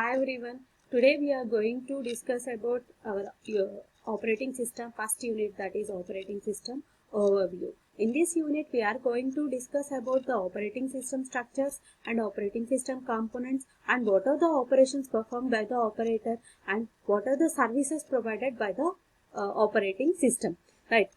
Hi everyone. Today we are going to discuss about our operating system first unit, that is operating system overview. In this unit we are going to discuss about the operating system structures and operating system components and what are the operations performed by the operator and what are the services provided by the operating system. Right.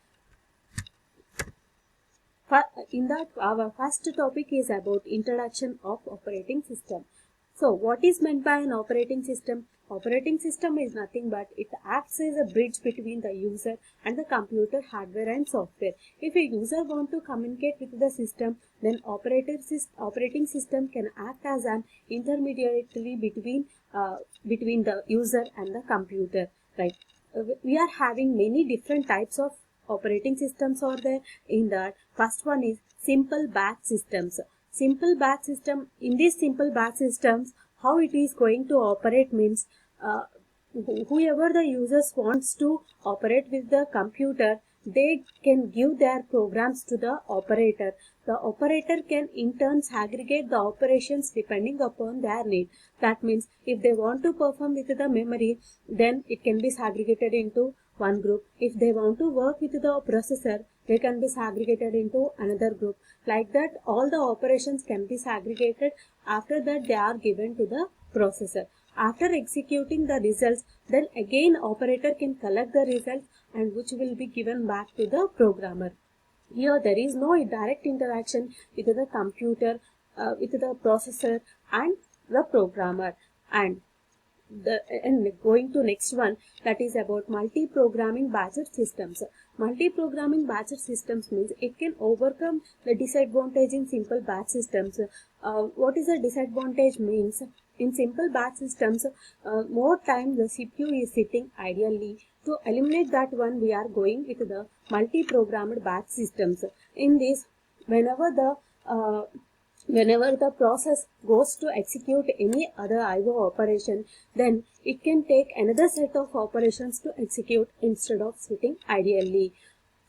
In that, our first topic is about introduction of operating system. So what is meant by an operating system? Operating system is nothing but it acts as a bridge between the user and the computer hardware and software. If a user want to communicate with the system, then operating system can act as an intermediary between the user and the computer. Right? We are having many different types of operating systems are there. In that, first one is simple batch systems. Simple batch system, in these simple batch systems, how it is going to operate means whoever the users wants to operate with the computer, they can give their programs to the operator. The operator can in turn aggregate the operations depending upon their need. That means if they want to perform with the memory, then it can be segregated into one group. If they want to work with the processor, they can be segregated into another group. Like that, all the operations can be segregated. After that, they are given to the processor. After executing the results, then again operator can collect the results and which will be given back to the programmer. Here there is no direct interaction with the computer, with the processor and the programmer. And going to next one, that is about multi-programming batch systems. Multi-programming batch systems means it can overcome the disadvantage in simple batch systems. What is a disadvantage means? In simple batch systems, more time the CPU is sitting ideally. To eliminate that one, we are going with the multi-programmed batch systems. In this, whenever the process goes to execute any other IO operation, then it can take another set of operations to execute instead of sitting ideally.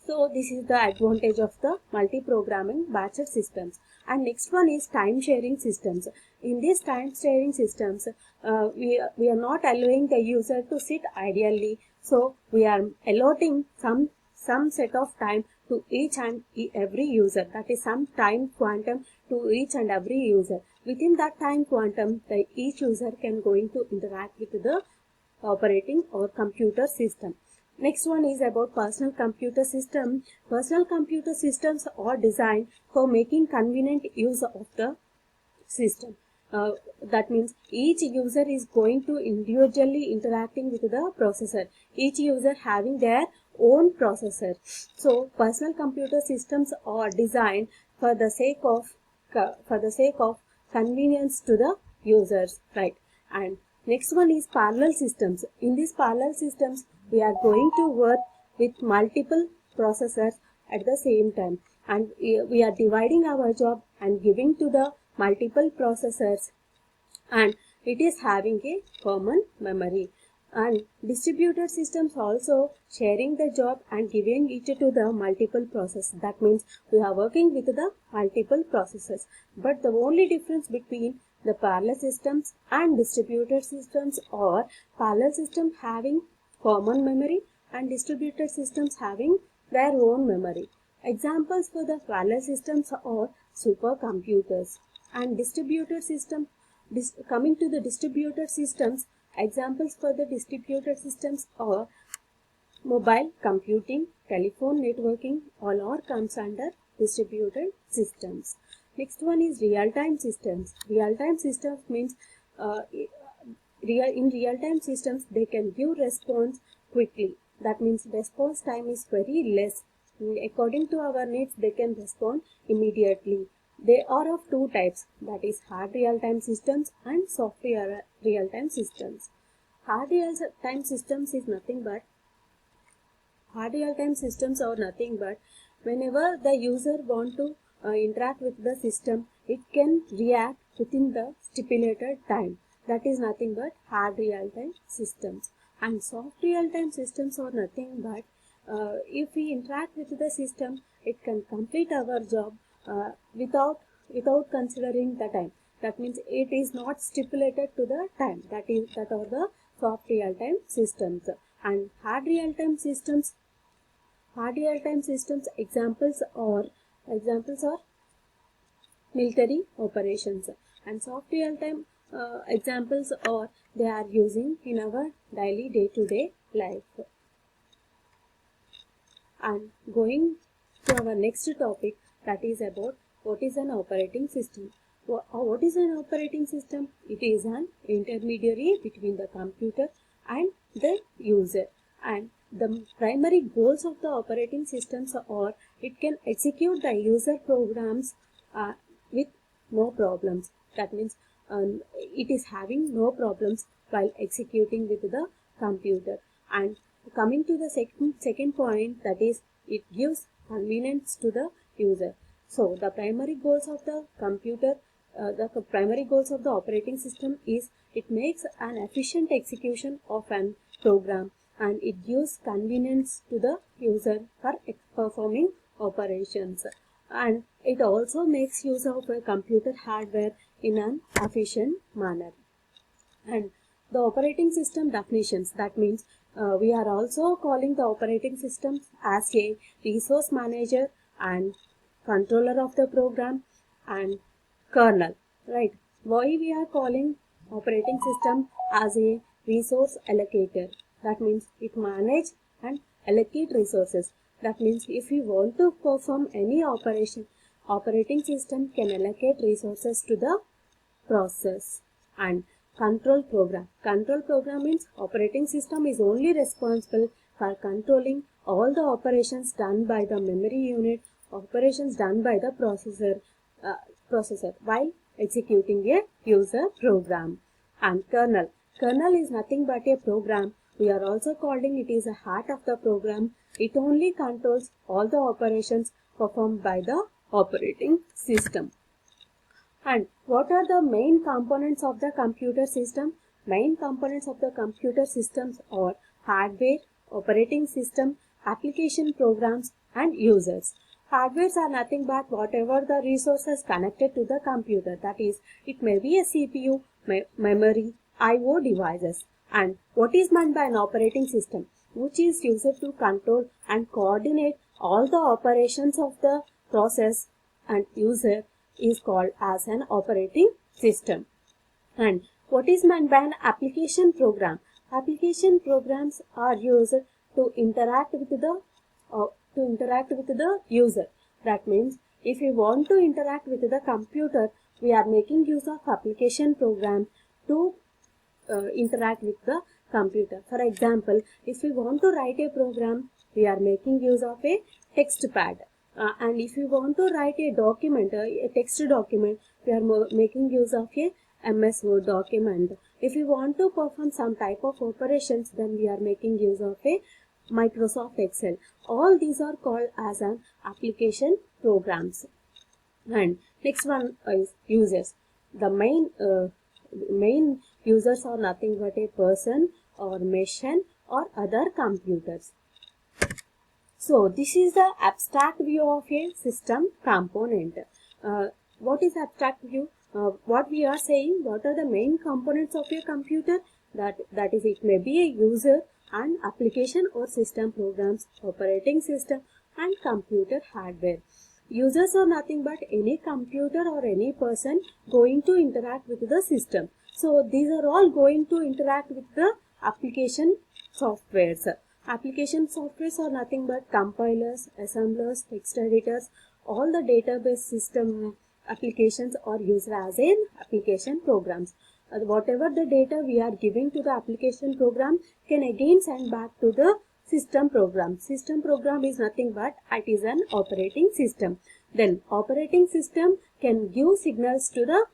So this is the advantage of the multi-programming batch systems. And next one is time sharing systems. In these time sharing systems, we are not allowing the user to sit ideally. So we are allotting some set of time to each and every user. That is some time quantum to each and every user. Within that time quantum, each user can going to interact with the operating or computer system. Next one is about personal computer system. Personal computer systems are designed for making convenient use of the system. That means each user is going to individually interacting with the processor. Each user having their own processor. So personal computer systems are designed for the sake of convenience to the users, right? And next one is parallel systems. In these parallel systems, we are going to work with multiple processors at the same time, and we are dividing our job and giving to the multiple processors, and it is having a common memory. And distributed systems also sharing the job and giving it to the multiple processors. That means we are working with the multiple processors. But the only difference between the parallel systems and distributed systems are parallel systems having common memory and distributed systems having their own memory. Examples for the parallel systems are supercomputers and distributed systems. Coming to the distributed systems, examples for the distributed systems are mobile computing, telephone networking, all are comes under distributed systems. Next one is real-time systems. Real-time systems means in real-time systems they can give response quickly. That means response time is very less. According to our needs, they can respond immediately. They are of two types, that is hard real-time systems and soft real-time systems. Hard real-time systems are nothing but whenever the user want to interact with the system, it can react within the stipulated time. That is nothing but hard real-time systems. And soft real-time systems are nothing but if we interact with the system, it can complete our job without considering the time. That means it is not stipulated to the time. That are the soft real-time systems. And hard real-time systems examples are military operations, and soft real-time examples are they are using in our daily day-to-day life. And going to our next topic, that is about what is an operating system. What is an operating system? It is an intermediary between the computer and the user, and the primary goals of the operating systems are it can execute the user programs with no problems. That means it is having no problems while executing with the computer. And coming to the second point, that is it gives convenience to the user. So the primary goals of the computer, the primary goals of the operating system is it makes an efficient execution of an program, and it gives convenience to the user for performing operations, and it also makes use of a computer hardware in an efficient manner. And the operating system definitions, that means we are also calling the operating system as a resource manager and controller of the program and kernel, right? Why we are calling operating system as a resource allocator? That means it manage and allocate resources. That means if you want to perform any operation, operating system can allocate resources to the process. And control program. Control program means operating system is only responsible for controlling all the operations done by the memory unit, operations done by the processor while executing a user program. And kernel. Kernel is nothing but a program. We are also calling it is a heart of the program. It only controls all the operations performed by the operating system. And what are the main components of the computer system? Main components of the computer systems are hardware, operating system, application programs, and users. Hardwares are nothing but whatever the resources connected to the computer. That is, it may be a CPU, memory, I/O devices. And what is meant by an operating system? Which is used to control and coordinate all the operations of the process and user is called as an operating system. And what is meant by an application program? Application programs are used to interact with the user. That means if we want to interact with the computer, we are making use of application program to interact with the computer. For example, if we want to write a program, we are making use of a text pad. And if you want to write a document, a text document, we are making use of a MS Word document. If you want to perform some type of operations, then we are making use of a Microsoft Excel. All these are called as an application programs. And next one is users. The main users are nothing but a person or machine or other computers. So this is the abstract view of a system component. What is abstract view? What we are saying, what are the main components of a computer? That is, it may be a user and application or system programs, operating system and computer hardware. Users are nothing but any computer or any person going to interact with the system. So these are all going to interact with the application softwares. Application softwares are nothing but compilers, assemblers, text editors. All the database system applications are used as in application programs. Whatever the data we are giving to the application program can again send back to the system program. System program is nothing but it is an operating system. Then operating system can give signals to the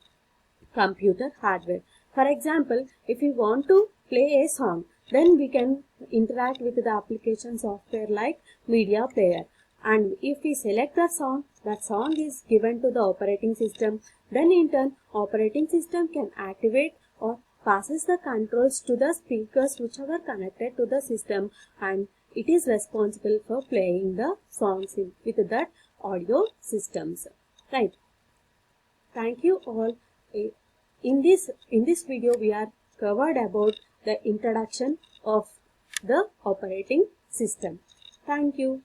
computer hardware. For example, if you want to play a song, then we can interact with the application software like media player. And if we select that song is given to the operating system. Then in turn, operating system can activate or passes the controls to the speakers which are connected to the system, and it is responsible for playing the songs with that audio systems. Right. Thank you all. In this video we are covered about the introduction of the operating system. Thank you.